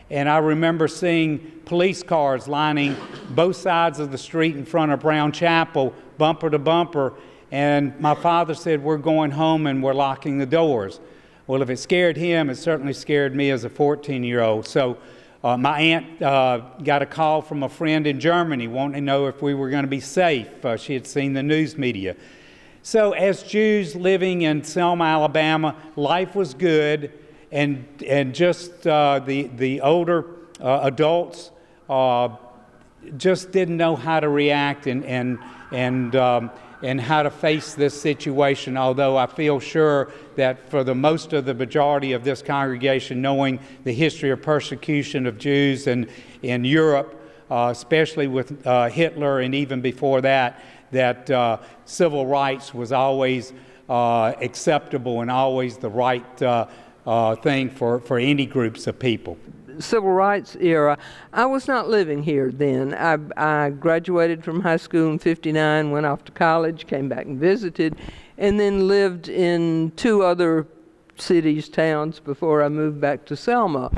Speaker 15: And I remember seeing police cars lining both sides of the street in front of Brown Chapel, bumper to bumper. And my father said, "We're going home and we're locking the doors." Well, if it scared him, it certainly scared me as a 14-year-old. So my aunt got a call from a friend in Germany wanting to know if we were going to be safe. She had seen the news media. So as Jews living in Selma, Alabama, life was good, and just the older adults just didn't know how to react and how to face this situation, although I feel sure that for the most of the majority of this congregation, knowing the history of persecution of Jews in Europe, especially with Hitler and even before that, that civil rights was always acceptable and always the right thing for any groups of people.
Speaker 16: Civil rights era, I was not living here then. I graduated from high school in '59, went off to college, came back and visited, and then lived in 2 other cities, towns, before I moved back to Selma.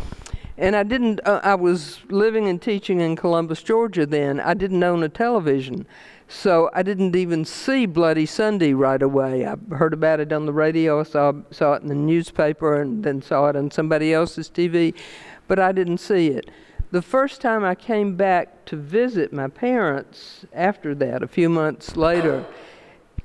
Speaker 16: And I was living and teaching in Columbus, Georgia then. I didn't own a television, so I didn't even see Bloody Sunday right away. I heard about it on the radio, saw it in the newspaper, and then saw it on somebody else's TV. But I didn't see it. The first time I came back to visit my parents after that, a few months later,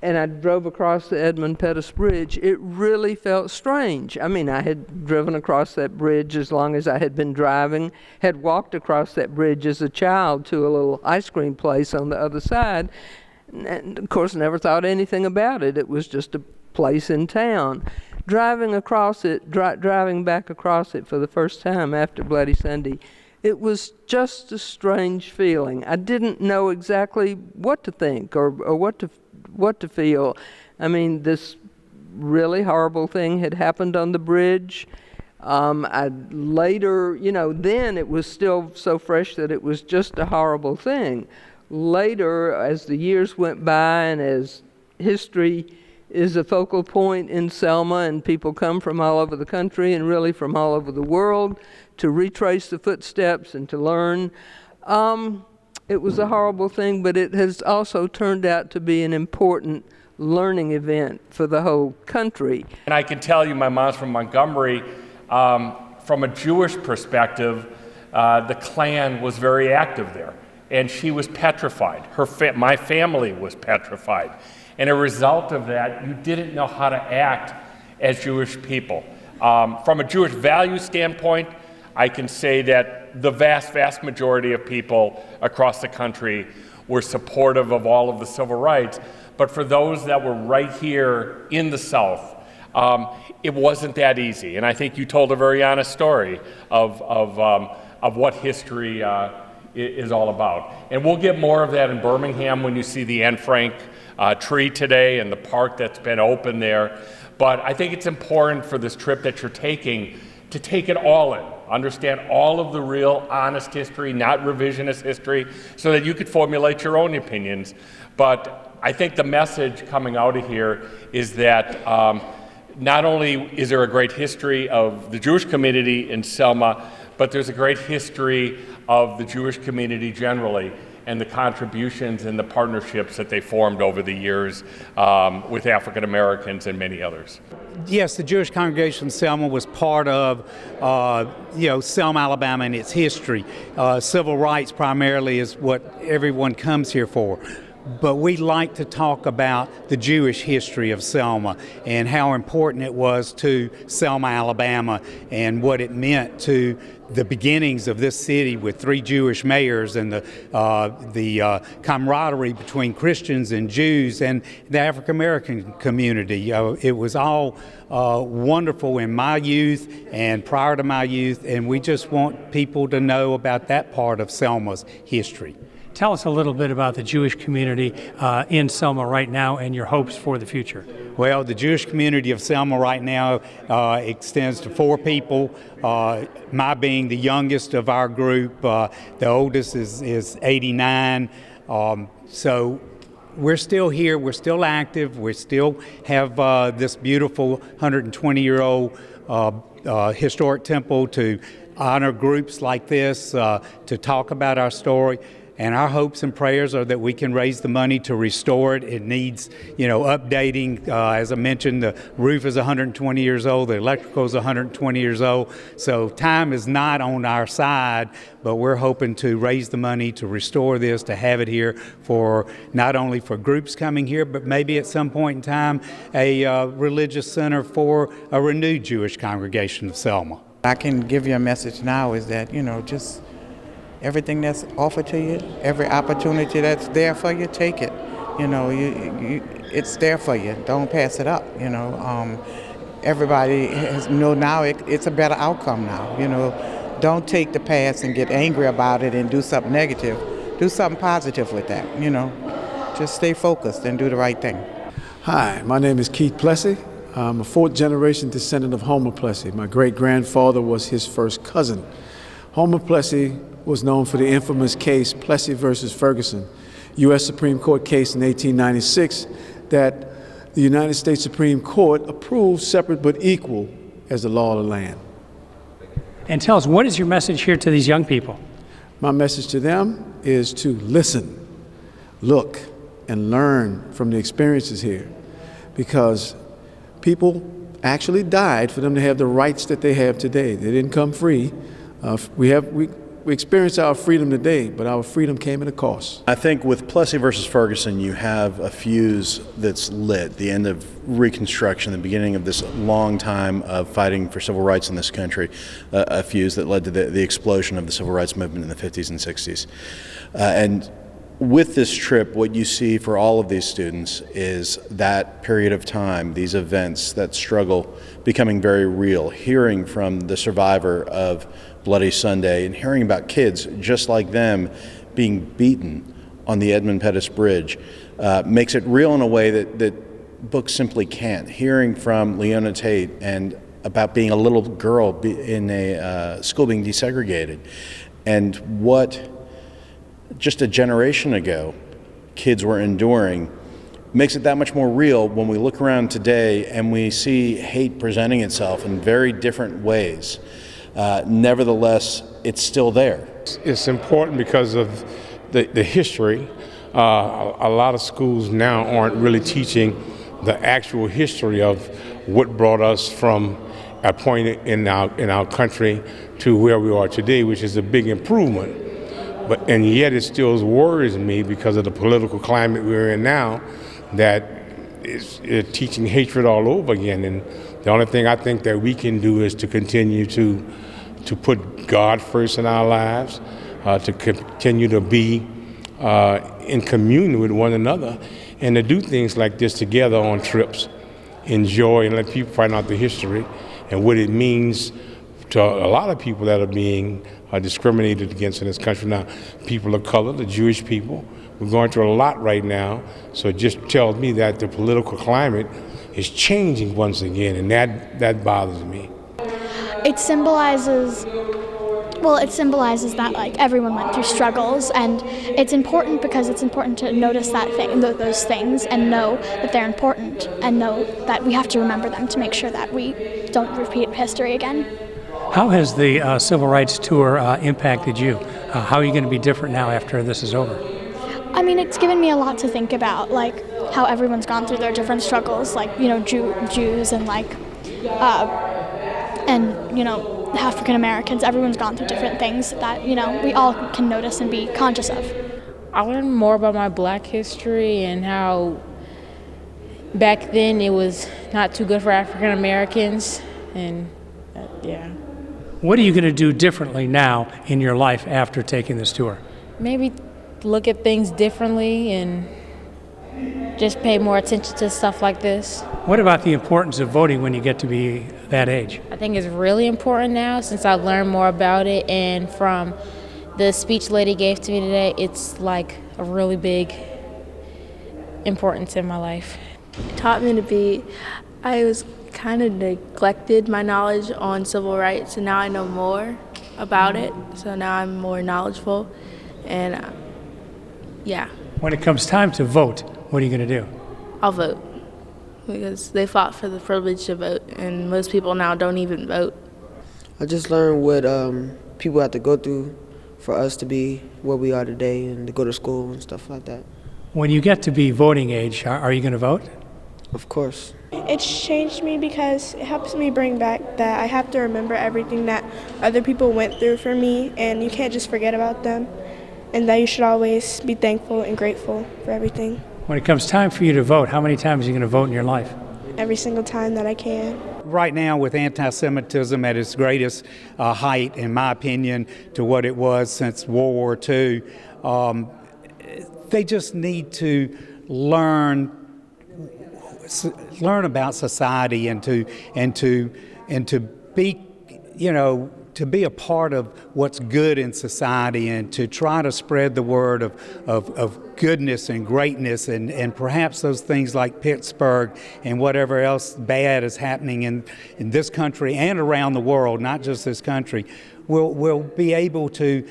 Speaker 16: and I drove across the Edmund Pettus Bridge, it really felt strange. I mean, I had driven across that bridge as long as I had been driving, had walked across that bridge as a child to a little ice cream place on the other side, and of course never thought anything about it. It was just a place in town. Driving across it, driving back across it for the first time after Bloody Sunday, it was just a strange feeling. I didn't know exactly what to think or what to feel. I mean, this really horrible thing had happened on the bridge. I later, then it was still so fresh that it was just a horrible thing. Later, as the years went by and as history is a focal point in Selma and people come from all over the country and really from all over the world to retrace the footsteps and to learn, it was a horrible thing, but it has also turned out to be an important learning event for the whole country.
Speaker 1: And I can tell you, my mom's from Montgomery. From a Jewish perspective, the Klan was very active there, and she was petrified. My family was petrified. And a result of that, you didn't know how to act as Jewish people. From a Jewish value standpoint, I can say that the vast, vast majority of people across the country were supportive of all of the civil rights. But for those that were right here in the South, it wasn't that easy. And I think you told a very honest story of what history is all about. And we'll get more of that in Birmingham when you see the Anne Frank tree today and the park that's been open there. But I think it's important for this trip that you're taking to take it all in, understand all of the real honest history, not revisionist history, so that you could formulate your own opinions. But I think the message coming out of here is that not only is there a great history of the Jewish community in Selma, but there's a great history of the Jewish community generally and the contributions and the partnerships that they formed over the years with African Americans and many others.
Speaker 15: Yes, the Jewish congregation of Selma was part of, Selma, Alabama and its history. Civil rights primarily is what everyone comes here for. But we like to talk about the Jewish history of Selma and how important it was to Selma, Alabama, and what it meant to the beginnings of this city with 3 Jewish mayors and the camaraderie between Christians and Jews and the African American community. It was all wonderful in my youth and prior to my youth, and we just want people to know about that part of Selma's history.
Speaker 5: Tell us a little bit about the Jewish community in Selma right now and your hopes for the future.
Speaker 15: Well, the Jewish community of Selma right now extends to 4 people, my being the youngest of our group. The oldest is 89. So we're still here, we're still active, we still have this beautiful 120-year-old historic temple to honor groups like this, to talk about our story. And our hopes and prayers are that we can raise the money to restore it. It needs, updating. As I mentioned, the roof is 120 years old, the electrical is 120 years old. So time is not on our side, but we're hoping to raise the money to restore this, to have it here for not only for groups coming here, but maybe at some point in time, a religious center for a renewed Jewish congregation of Selma.
Speaker 17: I can give you a message now is that, just everything that's offered to you, every opportunity that's there for you, take it. It's there for you. Don't pass it up. Everybody has now it's a better outcome now. Don't take the past and get angry about it and do something negative. Do something positive with that. Just stay focused and do the right thing.
Speaker 18: Hi, my name is Keith Plessy. I'm a 4th generation descendant of Homer Plessy. My great-grandfather was his first cousin. Homer Plessy was known for the infamous case Plessy versus Ferguson, U.S. Supreme Court case in 1896 that the United States Supreme Court approved separate but equal as the law of the land.
Speaker 5: And tell us, what is your message here to these young people?
Speaker 18: My message to them is to listen, look, and learn from the experiences here, because people actually died for them to have the rights that they have today. They didn't come free. We experience our freedom today, but our freedom came at a cost.
Speaker 19: I think with Plessy versus Ferguson, you have a fuse that's lit, the end of Reconstruction, the beginning of this long time of fighting for civil rights in this country, a fuse that led to the explosion of the civil rights movement in the 50s and 60s. And with this trip, what you see for all of these students is that period of time, these events, that struggle becoming very real, hearing from the survivor of Bloody Sunday and hearing about kids just like them being beaten on the Edmund Pettus Bridge makes it real in a way that books simply can't. Hearing from Leona Tate and about being a little girl in a school being desegregated, and what just a generation ago kids were enduring makes it that much more real when we look around today and we see hate presenting itself in very different ways. Nevertheless, it's still there.
Speaker 20: It's important because of the history. A lot of schools now aren't really teaching the actual history of what brought us from a point in our country to where we are today, which is a big improvement. And yet it still worries me because of the political climate we're in now, that it's teaching hatred all over again. And the only thing I think that we can do is to continue to put God first in our lives, to continue to be in communion with one another, and to do things like this together on trips, enjoy and let people find out the history and what it means to a lot of people that are being discriminated against in this country now. People of color, the Jewish people. We're going through a lot right now, so it just tells me that the political climate is changing once again, and that bothers me.
Speaker 21: It symbolizes that like everyone went through struggles, and it's important because it's important to notice those things and know that they're important and know that we have to remember them to make sure that we don't repeat history again.
Speaker 5: How has the Civil Rights Tour impacted you? How are you going to be different now after this is over?
Speaker 21: I mean, it's given me a lot to think about, like how everyone's gone through their different struggles, like, you know, Jews and African Americans. Everyone's gone through different things that, you know, we all can notice and be conscious of.
Speaker 22: I learned more about my Black history and how back then it was not too good for African Americans, and yeah.
Speaker 5: What are you going to do differently now in your life after taking this tour?
Speaker 22: Maybe look at things differently and just pay more attention to stuff like this.
Speaker 5: What about the importance of voting when you get to be that age?
Speaker 22: I think it's really important now since I've learned more about it, and from the speech lady gave to me today, it's like a really big importance in my life.
Speaker 7: It taught me I was kind of neglected my knowledge on civil rights, and now I know more about it, so now I'm more knowledgeable, and yeah.
Speaker 5: When it comes time to vote, what are you going to do?
Speaker 7: I'll vote, because they fought for the privilege to vote, and most people now don't even vote.
Speaker 12: I just learned what people have to go through for us to be where we are today and to go to school and stuff like that.
Speaker 5: When you get to be voting age, are you going to vote?
Speaker 12: Of course.
Speaker 23: It's changed me because it helps me bring back that I have to remember everything that other people went through for me, and you can't just forget about them, and that you should always be thankful and grateful for everything.
Speaker 5: When it comes time for you to vote, how many times are you going to vote in your life?
Speaker 23: Every single time that I can.
Speaker 15: Right now, with anti-Semitism at its greatest height, in my opinion, to what it was since World War II, they just need to learn about society and to be, you know, to be a part of what's good in society, and to try to spread the word of goodness and greatness, and perhaps those things like Pittsburgh and whatever else bad is happening in this country and around the world, not just this country, will be able to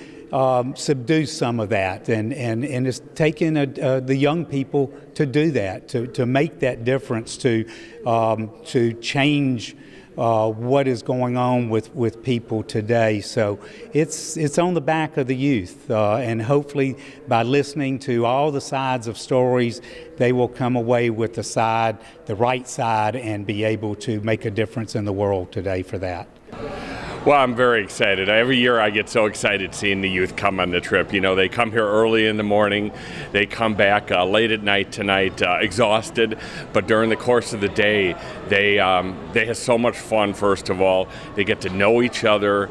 Speaker 15: subdue some of that, and it's taking the young people to do that, to make that difference, to change what is going on with people today. So it's on the back of the youth, and hopefully by listening to all the sides of stories, they will come away with the right side, and be able to make a difference in the world today for that.
Speaker 1: Well, I'm very excited. Every year I get so excited seeing the youth come on the trip. You know, they come here early in the morning, they come back late at night tonight, exhausted, but during the course of the day, they have so much fun, first of all. They get to know each other,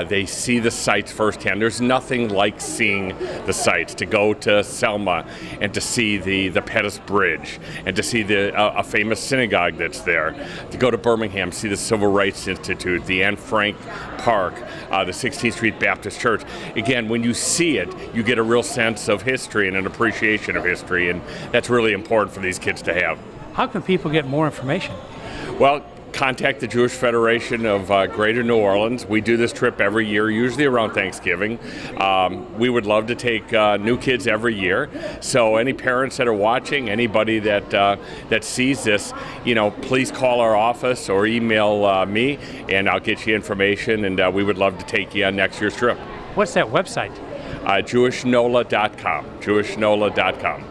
Speaker 1: they see the sights firsthand. There's nothing like seeing the sights, to go to Selma and to see the Pettus Bridge, and to see a famous synagogue that's there, to go to Birmingham, see the Civil Rights Institute, the Anne Frank Park, the 16th Street Baptist Church. Again, when you see it, you get a real sense of history and an appreciation of history, and that's really important for these kids to have.
Speaker 5: How can people get more information?
Speaker 1: Well, contact the Jewish Federation of Greater New Orleans. We do this trip every year, usually around Thanksgiving. We would love to take new kids every year. So any parents that are watching, anybody that sees this, please call our office or email me, and I'll get you information. And we would love to take you on next year's trip.
Speaker 5: What's that website?
Speaker 1: JewishNOLA.com. JewishNOLA.com.